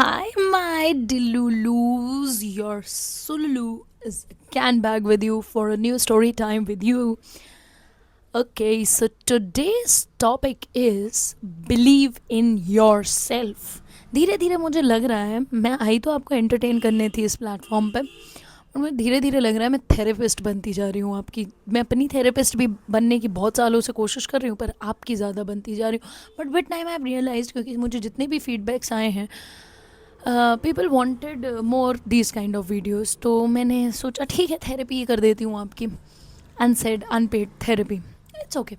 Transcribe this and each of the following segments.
Hi, my Dilulus. Your Sululu is again back with you for a new story time with you. Okay, so today's topic is believe in yourself. धीरे धीरे मुझे लग रहा है मैं आई तो आपको एंटरटेन करने थी इस प्लेटफॉर्म पे और मुझे धीरे धीरे लग रहा है मैं थेरेपिस्ट बनती जा रही हूँ आपकी। मैं अपनी थेरेपिस्ट भी बनने की बहुत सालों से कोशिश कर रही हूँ पर आपकी ज़्यादा बनती जा रही हूँ। But with time I have realized क्योंकि मुझे जितने भी फीडबैक्स आए हैं people wanted more these kind of videos, तो मैंने सोचा ठीक है थेरेपी ही कर देती हूँ आपकी। Unsaid unpaid therapy, it's okay.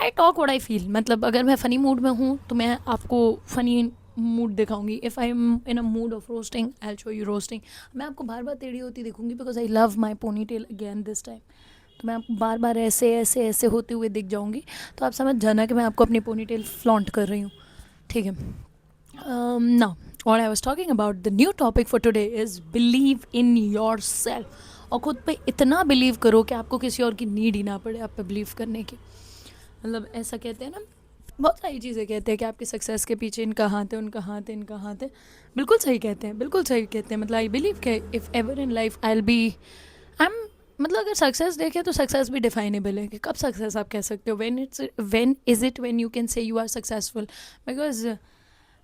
I talk what I feel. मतलब अगर मैं फ़नी मूड में हूँ तो मैं आपको फ़नी मूड दिखाऊंगी। If I am in a mood of roasting I show you roasting. मैं आपको बार बार टेढ़ी होती दिखूंगी because I love my ponytail again this time. तो मैं आपको बार बार ऐसे ऐसे ऐसे होते हुए दिख जाऊंगी, तो आप समझ जाना कि मैं आपको अपनी पोनी टेल फ्लॉन्ट कर रही हूँ। ठीक है। Now, what I was talking about, the new topic for today is believe in yourself. और खुद पे इतना बिलीव करो कि आपको किसी और की नीड ही ना पड़े आप पे बिलीव करने की। मतलब ऐसा कहते हैं ना, बहुत सारी चीज़ें कहते हैं कि आपके सक्सेस के पीछे इनका हाथ है, उनका हाथ है, इनका हाथ है। बिल्कुल सही कहते हैं, बिल्कुल सही कहते हैं। मतलब आई बिलीव के if ever in life I be I am, मतलब अगर सक्सेस देखें तो सक्सेस भी डिफाइनेबल है कि कब सक्सेस आप कह सकते हो। When is it when you can say you are successful. Because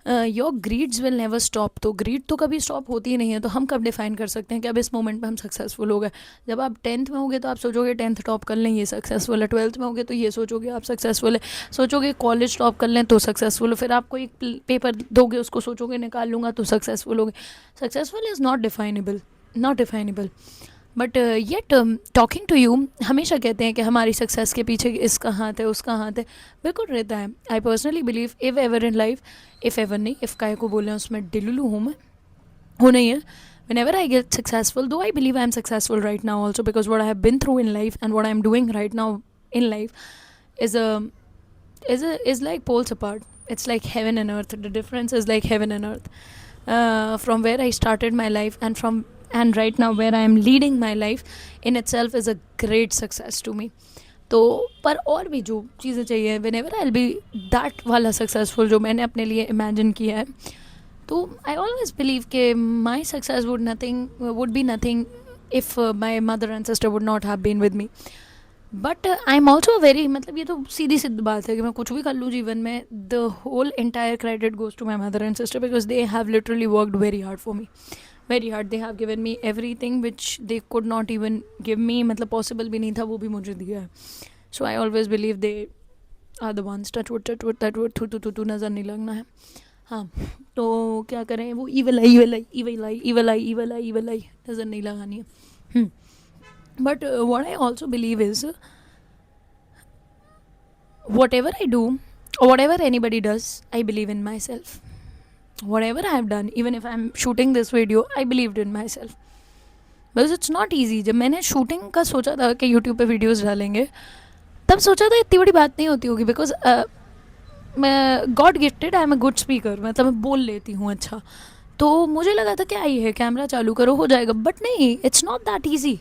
your greeds will never stop. तो ग्रीड तो कभी स्टॉप होती ही नहीं है, तो हम कब डिफाइन कर सकते हैं कि अब इस मोमेंट में हम सक्सेसफुल हो गए। जब आप 10th में होगे तो आप सोचोगे 10th टॉप कर लें, ये सक्सेसफुल है। 12th में होगे तो ये सोचोगे आप सक्सेसफुल है। सोचोगे कॉलेज टॉप कर लें तो सक्सेसफुल हो। फिर आप कोई पेपर दोगे उसको सोचोगे निकाल लूँगा तो सक्सेसफुल होगे। Successful is not definable, not definable. But yet talking to you, हमेशा कहते हैं कि हमारी सक्सेस के पीछे इसका हाथ है, उसका हाथ है। बिल्कुल रहता है। I personally believe if ever in life, if ever नहीं, इफ़ काय को बोलें उसमें डिलुलू हूँ मैं, हूँ नहीं है। Whenever I get successful, though I believe I'm successful right now also, because what I have been through in life and what I'm doing right now in life is is like poles apart. It's like heaven and earth. The difference is like heaven and earth. From where I started my life and right now where I am leading my life in itself is a great success to me. तो पर और भी जो चीज़ें चाहिए, when ever I will be that वाला successful जो मैंने अपने लिए इमेजिन किया है, तो आई ऑलवेज बिलीव के my success would be nothing if my mother and sister would not have been with me. But I am also very, मतलब ये तो सीधी सीधी बात है कि मैं कुछ भी कर लूँ जीवन में, the whole entire credit goes to my mother and sister because they have literally worked very hard for me, very hard. They have given me everything which they could not even give me, मतलब possible भी नहीं था वो भी मुझे दिया है। So I always believe they are the ones. Touch wood थू थू थू थू नज़र नहीं लगना है। हाँ, तो क्या करें, वो ईवल आई ईवल आई ईवल आई ईवल आई ईवल आई ईवल आई नज़र नहीं लगानी है। But what I also believe is whatever I do or whatever anybody does, I believe in myself. Whatever I have done, even if I'm shooting this video, I believed in myself. Because it's not easy. जब मैंने shooting का सोचा था कि YouTube पे videos डालेंगे, तब सोचा था इतनी बड़ी बात नहीं होती होगी बिकॉज मैं God gifted, I am a good speaker, मतलब मैं बोल लेती हूँ अच्छा। तो मुझे लगा था क्या ही है, कैमरा चालू करो हो जाएगा। बट नहीं, it's not that easy.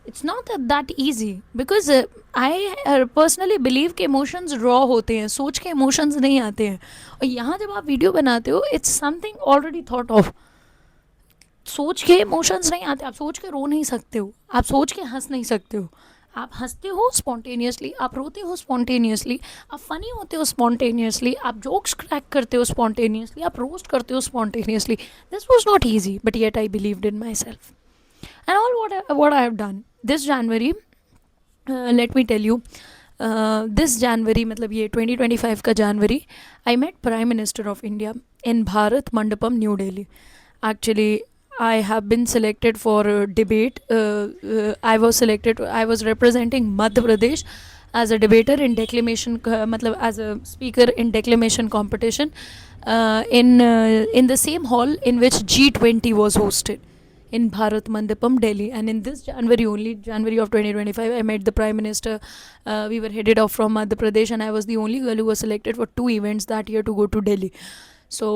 It's not that easy because I personally believe के इमोशंस रॉ होते हैं, सोच के इमोशंस नहीं आते हैं। और यहाँ जब आप वीडियो बनाते हो it's something already thought of. सोच के इमोशंस नहीं आते, आप सोच के रो नहीं सकते हो, आप सोच के हंस नहीं सकते हो। आप हंसते हो स्पॉन्टेनियसली, आप रोते हो स्पॉन्टेनियसली, आप फनी होते हो स्पॉन्टेनियसली, आप जोक्स क्रैक करते हो स्पॉन्टेनियसली, आप रोस्ट करते हो spontaneously. This was not easy but yet I believed in myself and all what I have done this January. Let me tell you, this January, मतलब ये 2025 का January, I met Prime Minister of India in Bharat Mandapam, New Delhi. Actually, I have been selected for a debate. I was representing Madhya Pradesh as a debater in declamation, मतलब as a speaker in declamation competition, in the same hall in which G20 was hosted in Bharat Mandapam, Delhi. And in this January only, January of 2025, I met the Prime Minister. We were headed off from Madhya Pradesh and I was the only girl who was selected for 2 events that year to go to Delhi. So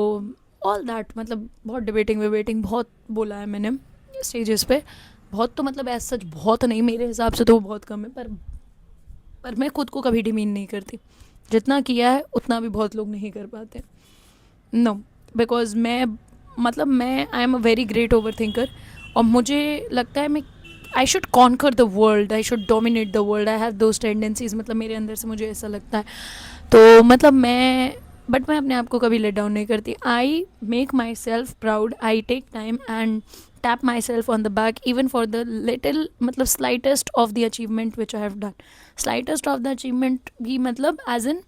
all that, मतलब बहुत debating बहुत बोला है मैंने stages पे। बहुत तो मतलब ऐसा सच बहुत नहीं, मेरे हिसाब से तो वो बहुत कम है, पर मैं खुद को कभी डिमीन नहीं करती। जितना किया है उतना भी बहुत लोग नहीं कर पाते। नो, बिकॉज मैं मतलब मैं आई am a very great over thinker, और मुझे लगता है मैं I should conquer the world, I should dominate the world, I have those tendencies, मतलब मेरे अंदर से मुझे ऐसा लगता है। तो मतलब मैं अपने आप को कभी लेट डाउन नहीं करती। I make myself proud, I take time and tap myself on the back even for the little मतलब slightest of the achievement which I have done. Slightest of the achievement भी मतलब as in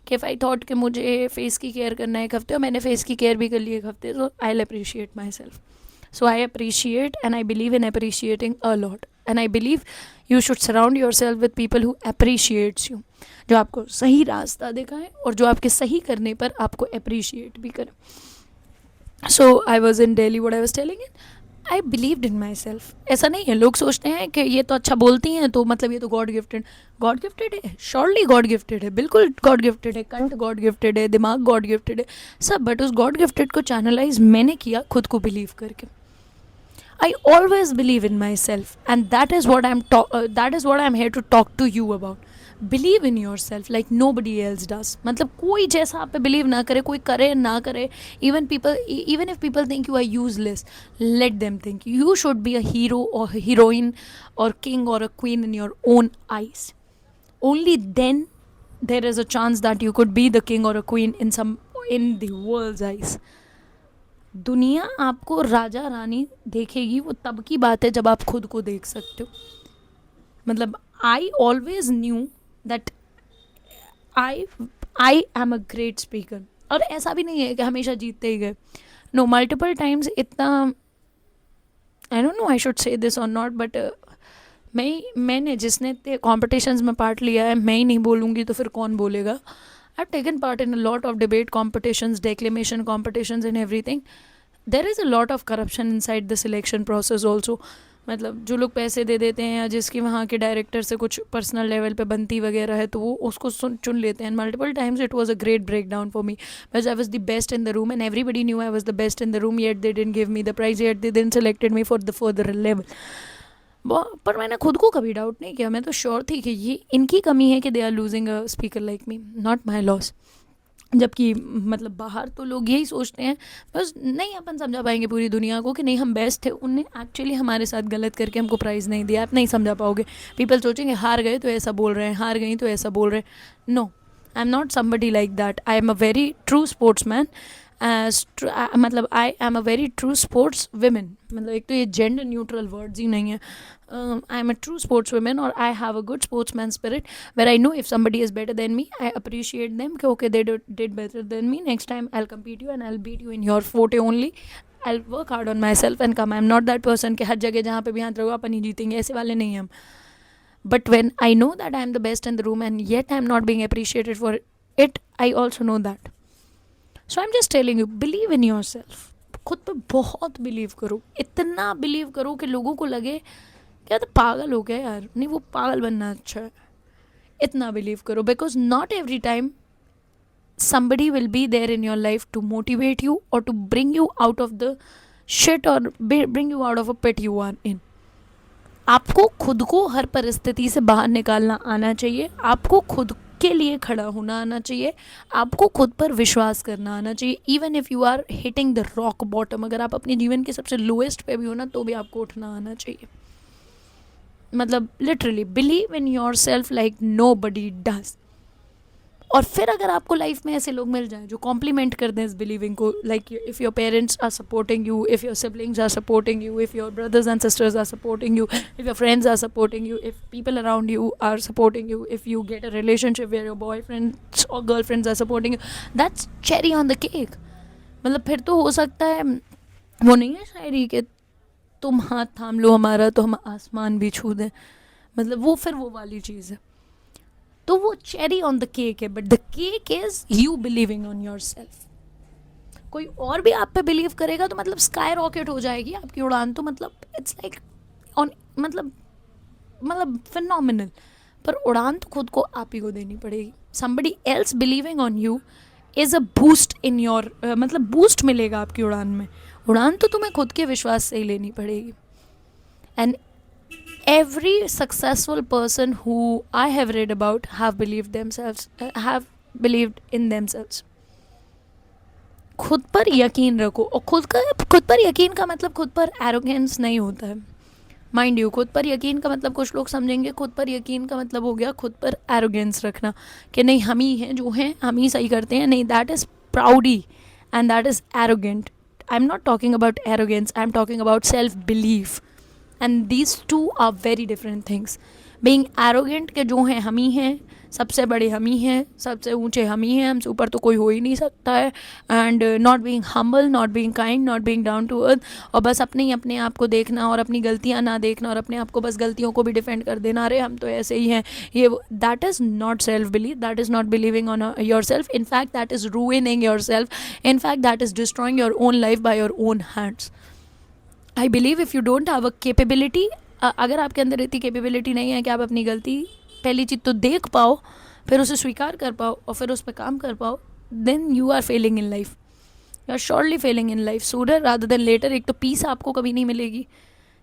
कि if I thought कि मुझे face की care करना है एक हफ्ते और मैंने फेस की केयर भी कर ली एक हफ्ते, so I'll appreciate myself. So I appreciate and I believe in appreciating a lot. And I believe you should surround yourself with people who appreciates you. जो आपको सही रास्ता दिखाए और जो आपके सही करने पर आपको appreciate भी करे. So I was in Delhi, what I was telling it, I believed in my self. ऐसा नहीं है, लोग सोचते हैं कि ये तो अच्छा बोलती हैं तो मतलब ये तो गॉड गिफ्टेड है. श्योरली गॉड गिफ्टेड है, बिल्कुल गॉड गिफ्टेड है. कंठ गॉड गिफ्टेड है, दिमाग गॉड गिफ्टेड है, सब. बट उस गॉड गिफ्टेड को चैनलाइज मैंने किया खुद को बिलीव करके. I always believe in myself and that is what I am here to talk to you about. Believe in yourself like nobody else does. मतलब कोई जैसा आप पे बिलीव ना करे, कोई करे ना करे, even if people think you are useless, let them think. You should be a hero और हीरोइन और किंग और a queen in your own eyes. Only then there is a chance that you could be the king और a queen in the world's eyes. दुनिया आपको राजा रानी देखेगी, वो तब की बात है जब आप खुद को देख सकते हो. मतलब I always knew that I am a great speaker. और ऐसा भी नहीं है कि हमेशा जीतते ही गए. नो, मल्टीपल टाइम्स इतना, I don't know I should say this और नॉट, बट मैंने जिसने इतने कॉम्पिटिशन्स में पार्ट लिया है, मैं ही नहीं बोलूँगी तो फिर कौन बोलेगा. I have taken part in a lot of debate competitions, declamation competitions and everything. There is a lot of corruption inside the selection process also. मतलब जो लोग पैसे दे देते हैं या जिसकी वहाँ के डायरेक्टर से कुछ पर्सनल लेवल पे बनती वगैरह है तो वो उसको चुन लेते हैं. Multiple times it was a great breakdown for me because I was the best in the room and everybody knew I was the best in the room, yet they didn't give me the prize, yet they didn't selected me for the further level. पर मैंने खुद को कभी doubt नहीं किया. मैं तो sure थी कि ये इनकी कमी है कि they are losing a speaker like me, not my loss. जबकि मतलब बाहर तो लोग यही सोचते हैं, बस नहीं अपन समझा पाएंगे पूरी दुनिया को कि नहीं हम बेस्ट थे. उनने एक्चुअली हमारे साथ गलत करके हमको प्राइज़ नहीं दिया. आप नहीं समझा पाओगे. पीपल सोचेंगे हार गए तो ऐसा बोल रहे हैं, हार गई तो ऐसा बोल रहे हैं. No, I am not somebody like that. I am a very true sportsman. मतलब I am a very true sportswomen. मतलब एक तो ये जेंडर न्यूट्रल वर्ड्स ही नहीं है. I am a true sportswoman or I have a good sportsman spirit where I know if somebody is better than me, I appreciate them. Okay, they did better than me. Next time I'll compete you and I'll beat you in your forte only. I'll work hard on myself and come. I'm not that person कि हर जगह जहाँ पे भी हाथ रखो अपन ही जीतेंगे, ऐसे वाले नहीं हम. But when I know that I'm the best in the room and yet I'm not being appreciated for it, I also know that. So I'm just telling you, believe in yourself. खुद पे बहुत believe करो, इतना believe करो कि लोगों को लगे क्या तो पागल हो गया यार, नहीं वो पागल बनना अच्छा है. इतना बिलीव करो because not every time somebody will be there in your life to motivate you or to bring you out of the shit or bring you out of a pit you are in. आपको खुद को हर परिस्थिति से बाहर निकालना आना चाहिए. आपको खुद के लिए खड़ा होना आना चाहिए. आपको खुद पर विश्वास करना आना चाहिए. Even if you are hitting the rock bottom, अगर आप अपने जीवन के सबसे लोएस्ट पे भी हो ना तो भी आपको उठना आना चाहिए. मतलब literally believe in yourself like nobody does. और फिर अगर आपको लाइफ में ऐसे लोग मिल जाएं जो कॉम्प्लीमेंट कर दें इस बिलीविंग को, like if your parents are supporting you, if your siblings are supporting you, if your brothers and sisters are supporting you, if your friends are supporting you, if people around you are supporting you, if you get a relationship where your boyfriends और girlfriends are supporting you, that's cherry on the cake. मतलब फिर तो हो सकता है वो नहीं है शायरी कि तुम हाथ थाम लो हमारा तो हम आसमान भी छू दें. मतलब वो फिर वो वाली चीज़ है. तो वो चेरी ऑन द केक है. But the cake is you believing on your self. कोई और भी आप पे बिलीव करेगा तो मतलब स्काई रॉकेट हो जाएगी आपकी उड़ान. तो मतलब इट्स लाइक ऑन मतलब फिनोमिनल. पर उड़ान तो खुद को आप ही को देनी पड़ेगी. Somebody else believing on you is a boost in your, मतलब बूस्ट मिलेगा आपकी उड़ान में. उड़ान तो तुम्हें खुद के विश्वास से ही लेनी पड़ेगी. And every successful person who I have read about have believed in themselves. खुद पर यकीन रखो। और खुद पर यकीन का मतलब खुद पर एरोगेंस नहीं होता है, माइंड यू। खुद पर यकीन का मतलब कुछ लोग समझेंगे खुद पर यकीन का मतलब हो गया खुद पर एरोगेंस रखना, कि नहीं हम ही हैं जो हैं, हम ही सही करते हैं। नहीं, that is proudy and that is arrogant. I am not talking about arrogance, I am talking about self belief, and these two are very different things. Being arrogant के जो हैं हम ही हैं, सबसे बड़े हम ही हैं, सबसे ऊंचे हम ही हैं, हमसे ऊपर तो कोई हो ही नहीं सकता है। And not being humble, not being kind, not being down to earth, और बस अपने आप को देखना और अपनी गलतियां ना देखना और अपने आप को बस गलतियों को भी डिफेंड कर देना, अरे हम तो ऐसे ही हैं ये। That is not self believe, that is not believing on your self. In fact that is ruining your self, in fact that is destroying your own life by your own hands. I believe if you don't have a capability, अगर आपके अंदर इतनी capability नहीं है कि आप अपनी गलती पहली चीज़ तो देख पाओ, फिर उसे स्वीकार कर पाओ और फिर उस पर काम कर पाओ, then you are failing in life, you are surely failing in life sooner rather than later. एक तो पीस आपको कभी नहीं मिलेगी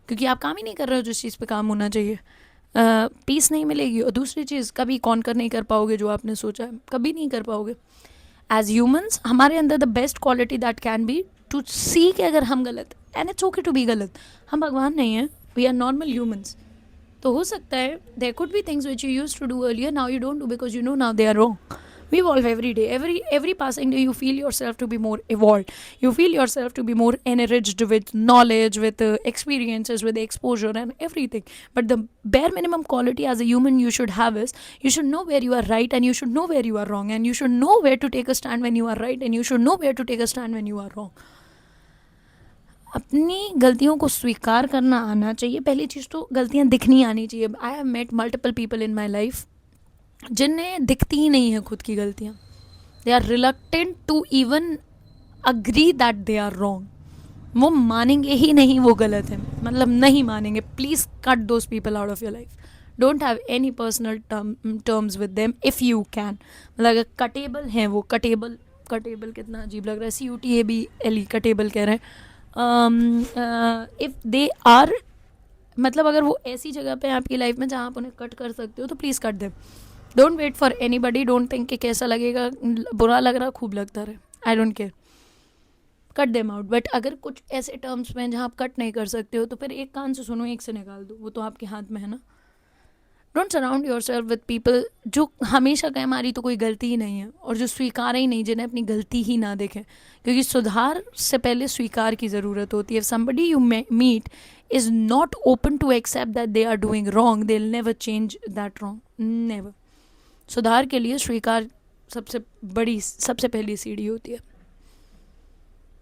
क्योंकि आप काम ही नहीं कर रहे हो जिस चीज़ पे काम होना चाहिए, पीस नहीं मिलेगी। और दूसरी चीज़, कभी कॉन्कर नहीं कर पाओगे जो आपने सोचा है, कभी नहीं कर पाओगे। एज ह्यूमन्स हमारे अंदर the best quality that can be to see कि अगर हम गलत, and it's okay to be गलत, हम भगवान नहीं हैं, वी आर नॉर्मल ह्यूमन्स। तो हो सकता है there could be things which you used to do earlier, now you don't do because you know now they are wrong. We evolve every day. Every passing day, you feel yourself to be more evolved. You feel yourself to be more enriched with knowledge, with experiences, with exposure, and everything. But the bare minimum quality as a human you should have is you should know where you are right and you should know where you are wrong, and you should know where to take a stand when you are right, and you should know where to take a stand when you are wrong. अपनी गलतियों को स्वीकार करना आना चाहिए। पहली चीज़ तो गलतियाँ दिखनी आनी चाहिए। I have met multiple people in my life जिन्हें दिखती ही नहीं है खुद की गलतियाँ। They are reluctant to even agree that they are wrong. वो मानेंगे ही नहीं वो गलत है, मतलब नहीं मानेंगे। Please cut those people out of your life. Don't have any personal terms with them if you can. मतलब अगर कटेबल हैं वो, कटेबल कितना अजीब लग रहा है, CUTABLE कटेबल कह रहे हैं। इफ़ दे आर, मतलब अगर वो ऐसी जगह पे आपकी लाइफ में जहाँ आप उन्हें कट कर सकते हो तो please cut them. Don't wait for anybody, don't think कि कैसा लगेगा, बुरा लग रहा खूब लगता रहे, I don't care, cut them out. But अगर कुछ ऐसे टर्म्स में जहाँ आप कट नहीं कर सकते हो तो फिर एक कान से सुनो, एक से निकाल दो, वो तो आपके हाथ में है ना। Don't surround yourself with people जो हमेशा कहें हमारी तो कोई गलती ही नहीं है, और जो स्वीकार ही नहीं, जिन्हें अपनी गलती ही ना देखें। क्योंकि सुधार से पहले स्वीकार की ज़रूरत होती है। If somebody you meet is not open to accept that they are doing wrong, they will never change that wrong, never. सुधार के लिए स्वीकार सबसे पहली सीढ़ी होती है।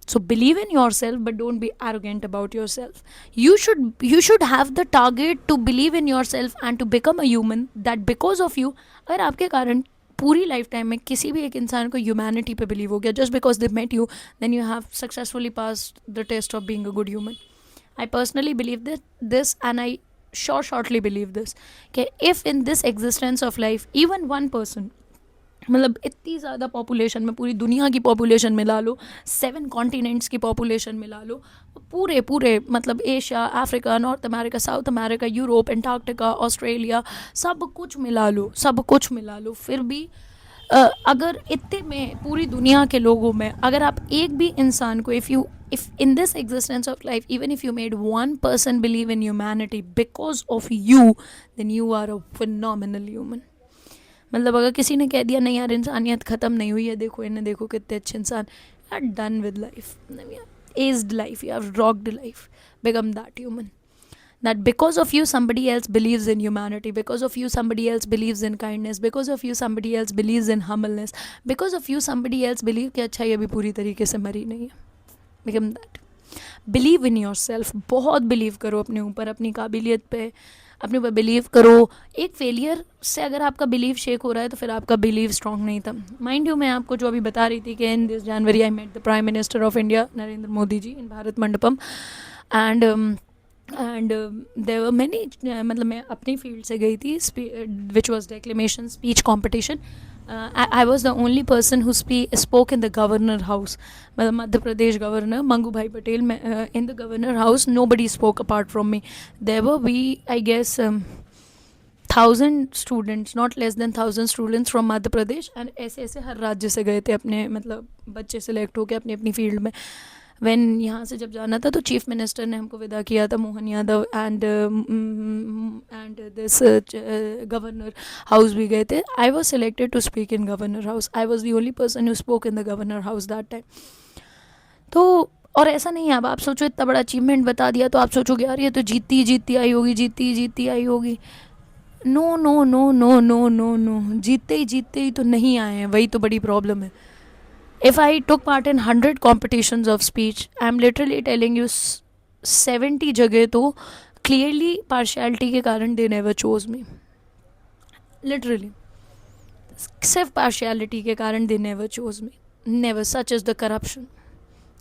So believe in yourself, but don't be arrogant about yourself. You should have the target to believe in yourself and to become a human that because of you, अगर आपके कारण पूरी लाइफ टाइम में किसी भी एक इंसान को ह्यूमैनिटी पे बिलीव हो गया, just because they met you, then you have successfully passed the test of being a good human. I personally believe this and I shortly believe this, कि if in this existence of life even one person, मतलब इतनी ज़्यादा population में, पूरी दुनिया की population मिला लो, 7 continents की पॉपुलेशन मिला लो, पूरे मतलब Asia, Africa, north America, south America, Europe, Antarctica, Australia, सब कुछ मिला लो, फिर भी अगर इतने में, पूरी दुनिया के लोगों में, अगर आप एक भी इंसान को if in this existence of life, even if you made one person believe in humanity because of you, then you are a phenomenal human. मतलब अगर किसी ने कह दिया नहीं यार इंसानियत ख़त्म नहीं हुई है, देखो इन्हें, देखो कितने अच्छे इंसान, you are done with life, aged life, you have rocked life, become that human that because of you somebody else believes in humanity, because of you somebody else believes in kindness, because of you somebody else believes in humbleness, because of you somebody else believe कि अच्छा ये भी पूरी तरीके से मरी नहीं है। become that. Believe in yourself, बहुत बिलीव करो अपने ऊपर, अपनी काबिलियत पे, अपने ऊपर बिलीव करो। एक फेलियर से अगर आपका बिलीव शेक हो रहा है तो फिर आपका बिलीव स्ट्रॉन्ग नहीं था। माइंड यू, मैं आपको जो अभी बता रही थी कि in this January I met the prime minister of India Narendra Modi ji in Bharat Mandapam, and there were many, मतलब मैं अपनी फील्ड से गई थी, which was declamation speech competition. I was the only person who spoke in the governor house, मतलब Madhya Pradesh governor Mangu भाई पटेल में, in the governor house nobody spoke apart from me. There were, I guess, 1,000 students, not less than 1,000 students from Madhya Pradesh, and ऐसे ऐसे हर राज्य से गए थे अपने, मतलब बच्चे सिलेक्ट होके अपनी अपनी फील्ड में. व्हेन यहाँ से जब जाना था तो चीफ मिनिस्टर ने हमको विदा किया था, Mohan Yadav, and this governor house भी गए थे. I was selected to speak in governor house. I was the only person who spoke in the governor house that time. तो और ऐसा नहीं है, अब आप सोचो इतना बड़ा अचीवमेंट बता दिया तो आप सोचोगे यार ये तो जीतती जीतती आई होगी, जीतती जीतती आई होगी. No no no no no no no, जीतते ही तो नहीं आए हैं, वही तो बड़ी प्रॉब्लम है. If I took part in 100 competitions of speech, I'm literally telling you 70 जगह तो clearly partiality के कारण they never chose me. Literally. सिर्फ partiality के कारण they never chose me. Never. Such is the corruption.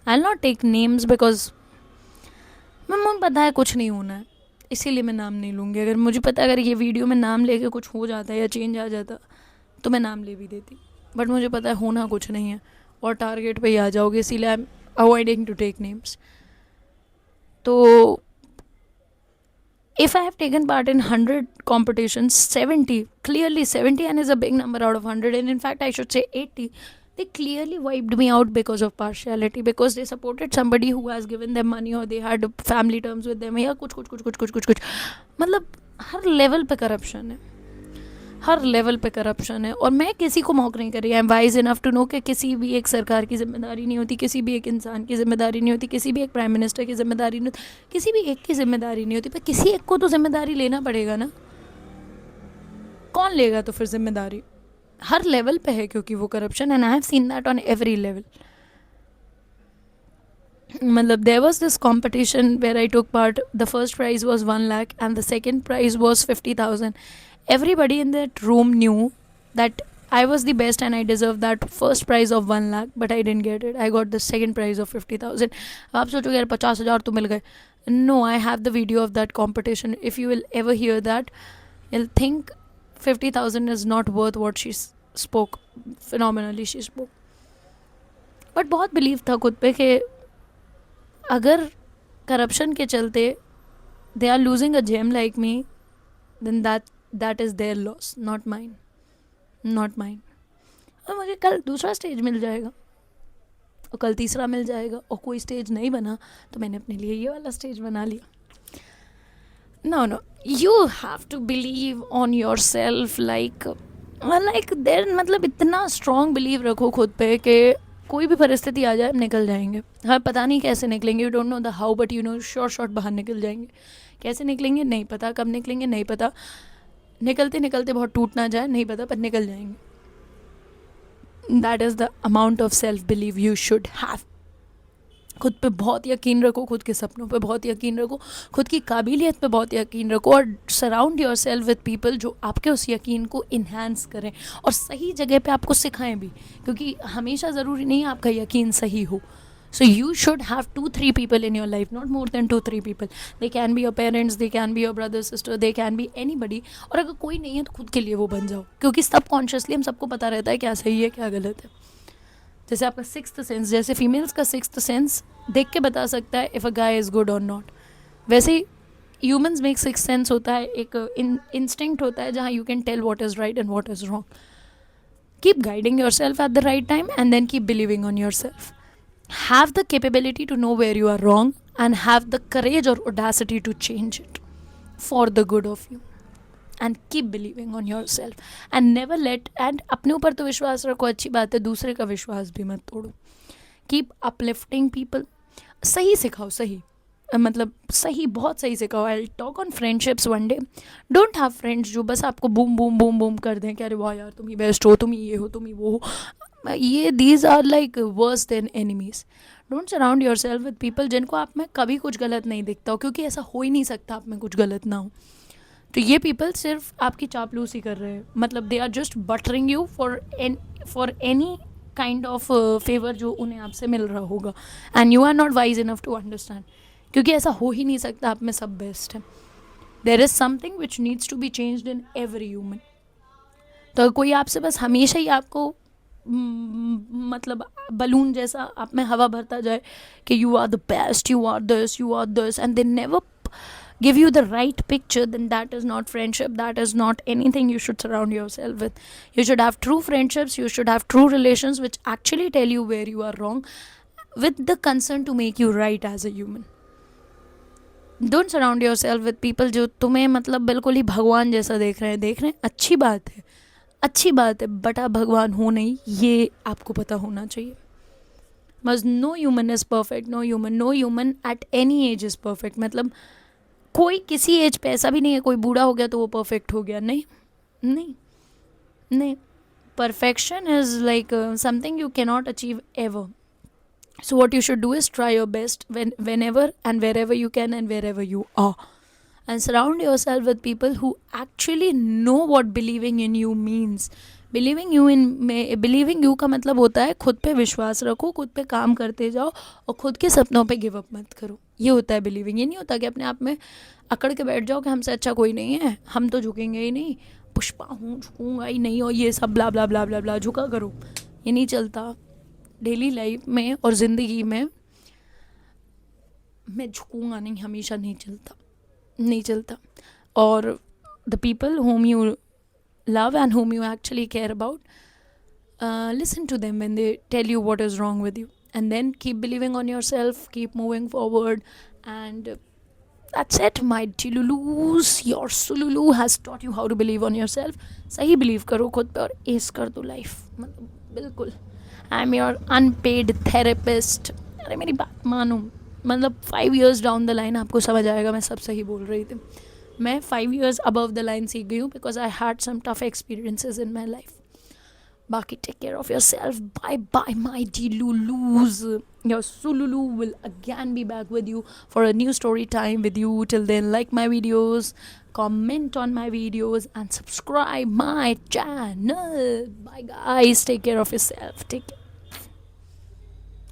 I'll not take names because मुझे पता है कुछ नहीं होना है, इसीलिए मैं नाम नहीं लूँगी. अगर मुझे पता अगर ये वीडियो में नाम लेके कुछ हो जाता या चेंज आ जाता तो मैं नाम ले भी देती, बट मुझे पता है होना कुछ नहीं है और टारगेट पे ही आ जाओगे, इसीलिए I am avoiding to take names. तो if I have taken part in 100 competitions, 70, clearly 70, and is a big number out of 100, and in fact I should say 80, they clearly wiped me out because of partiality, because they supported somebody who has given them money or they had family terms with them, या कुछ मतलब हर level पे corruption है, हर level पे corruption है. और मैं किसी को मौक नहीं कर रही. I am wise enough to know कि किसी भी एक सरकार की जिम्मेदारी नहीं होती, किसी भी एक इंसान की जिम्मेदारी नहीं होती, किसी भी एक प्राइम मिनिस्टर की जिम्मेदारी नहीं होती, किसी भी एक की जिम्मेदारी नहीं होती, पर किसी एक को तो जिम्मेदारी लेना पड़ेगा ना. कौन लेगा तो फिर जिम्मेदारी? हर लेवल पे है क्योंकि वो corruption, and I have seen that on every level. मतलब there was this competition where I took part. The first prize was 1 lakh and the second prize was 50,000. Everybody in that room knew that I was the best and I deserved that first prize of 1 lakh, but I didn't get it. I got the second prize of 50,000. आप सोचोगे यार 50,000 तो मिल गए. No, I have the video of that competition. If you will ever hear that, you'll think 50,000 is not worth what she spoke. Phenomenally she spoke. But बहुत believe था खुद पे कि अगर corruption के चलते they are losing a gem like me, then that is their loss, not mine. और मुझे कल दूसरा स्टेज मिल जाएगा और कल तीसरा मिल जाएगा, और कोई स्टेज नहीं बना तो मैंने अपने लिए ये वाला स्टेज बना लिया. No, you have to believe on yourself, like देर, मतलब इतना स्ट्रॉन्ग बिलीव रखो खुद पे कि कोई भी परिस्थिति आ जाए हम निकल जाएंगे. हाँ, पता नहीं कैसे निकलेंगे, you don't know the how, but you know short बाहर निकल जाएंगे. कैसे निकलेंगे नहीं पता, कब निकलेंगे नहीं पता, निकलते निकलते बहुत टूट ना जाए नहीं पता, पर निकल जाएंगे. That is the amount of self believe you should have. खुद पे बहुत यकीन रखो, खुद के सपनों पे बहुत यकीन रखो, खुद की काबिलियत पे बहुत यकीन रखो, और surround yourself with people जो आपके उस यकीन को इन्हांस करें और सही जगह पे आपको सिखाएं भी, क्योंकि हमेशा ज़रूरी नहीं है आपका यकीन सही हो. So you should have 2-3 people in your life, not more than 2-3 people. They can be your parents, they can be your brother, sister, they can be anybody. और अगर कोई नहीं है तो खुद के लिए वो बन जाओ, क्योंकि सबकॉन्शियसली हम सबको पता रहता है क्या सही है क्या गलत है. जैसे आपका सिक्स्थ सेंस, जैसे फीमेल्स का सिक्स्थ सेंस देख के बता सकता है if a guy is good और नॉट, वैसे ही ह्यूमन्स में एक सिक्स्थ सेंस होता है, एक इंस्टिंक्ट होता है जहाँ you can tell what is right and what is wrong. Keep guiding yourself at the right time and then keep believing on yourself. Have the capability to know where you are wrong and have the courage or audacity to change it for the good of you, and keep believing on yourself and never let, and अपने ऊपर तो विश्वास रखो, अच्छी बात है, दूसरे का विश्वास भी मत तोड़ो. Keep uplifting people. सही सिखाओ, सही मतलब सही, बहुत सही सिखाओ. I talk on friendships one day. Don't have friends जो बस आपको बूम बूम बूम बूम कर दें कि अरे वाह यार तुम ही बेस्ट हो, तुम ही ये हो, तुम ही वो हो. ये these are like worse than enemies. Don't surround yourself with people जिनको आप में कभी कुछ गलत नहीं दिखता हो, क्योंकि ऐसा हो ही नहीं सकता आप में कुछ गलत ना हो. तो ये पीपल सिर्फ आपकी चापलूसी कर रहे हैं, मतलब they are just buttering you for any kind of favour जो उन्हें आपसे मिल रहा होगा, and you are not wise enough to understand, क्योंकि ऐसा हो ही नहीं सकता आप में सब बेस्ट है. There is something which needs to be changed in every human. तो कोई आपसे बस हमेशा ही आपको मतलब बलून जैसा आप में हवा भरता जाए कि you are the best, you are this, and they never give you the right picture, then that is not friendship. That is not anything you should surround yourself with. You should have true friendships, you should have true relations which actually tell you where you are wrong, with the concern to make you right as a human. Don't surround yourself with people जो तुम्हें मतलब बिल्कुल ही भगवान जैसा देख रहे हैं. अच्छी बात है, अच्छी बात है, बट आप भगवान हो नहीं, ये आपको पता होना चाहिए. बस no human is perfect, no human at any age is perfect. मतलब कोई किसी एज पे ऐसा भी नहीं है कोई बूढ़ा हो गया तो वो परफेक्ट हो गया. नहीं नहीं नहीं. Perfection is like something you cannot achieve ever. So what you should do is try your best whenever and wherever you can and wherever you are. And surround yourself with people who actually know what believing in you means. Believing you का मतलब होता है खुद पे विश्वास रखो, खुद पे काम करते जाओ और खुद के सपनों पे गिव अप मत करो. ये होता है बिलीविंग. ये नहीं होता कि अपने आप में अकड़ के बैठ जाओ कि हमसे अच्छा कोई नहीं है, हम तो झुकेंगे ही नहीं, पुष्पा हूँ झुकूंगा ही नहीं, और ये सब ब्ला ब्ला ब्ला ब्ला ब्ला झुका करो. ये नहीं चलता. डेली लाइफ में और ज़िंदगी में मैं झुकूंगा नहीं हमेशा नहीं चलता, नहीं चलता. और the people whom you love and whom you actually care about, listen to them when they tell you what is wrong with you, and then keep believing on yourself, keep moving forward, and that's it my Tilulus. Your Sululu has taught you how to believe on yourself. सही believe करो खुद पे और S कर दो life. मतलब बिल्कुल. I am your unpaid therapist. अरे मेरी बात मानो, मतलब 5 years डाउन द लाइन आपको समझ आएगा मैं सब सही बोल रही थी. मैं 5 years अबव द लाइन सीख गई हूँ because I had some tough experiences in my life. बाकी take care of yourself. Bye bye my Dilulus. Your Sululu will again be back with you for a new story time with you. Till then, like my videos, comment on my videos, and subscribe my channel. Bye guys. Take care of yourself. Take care.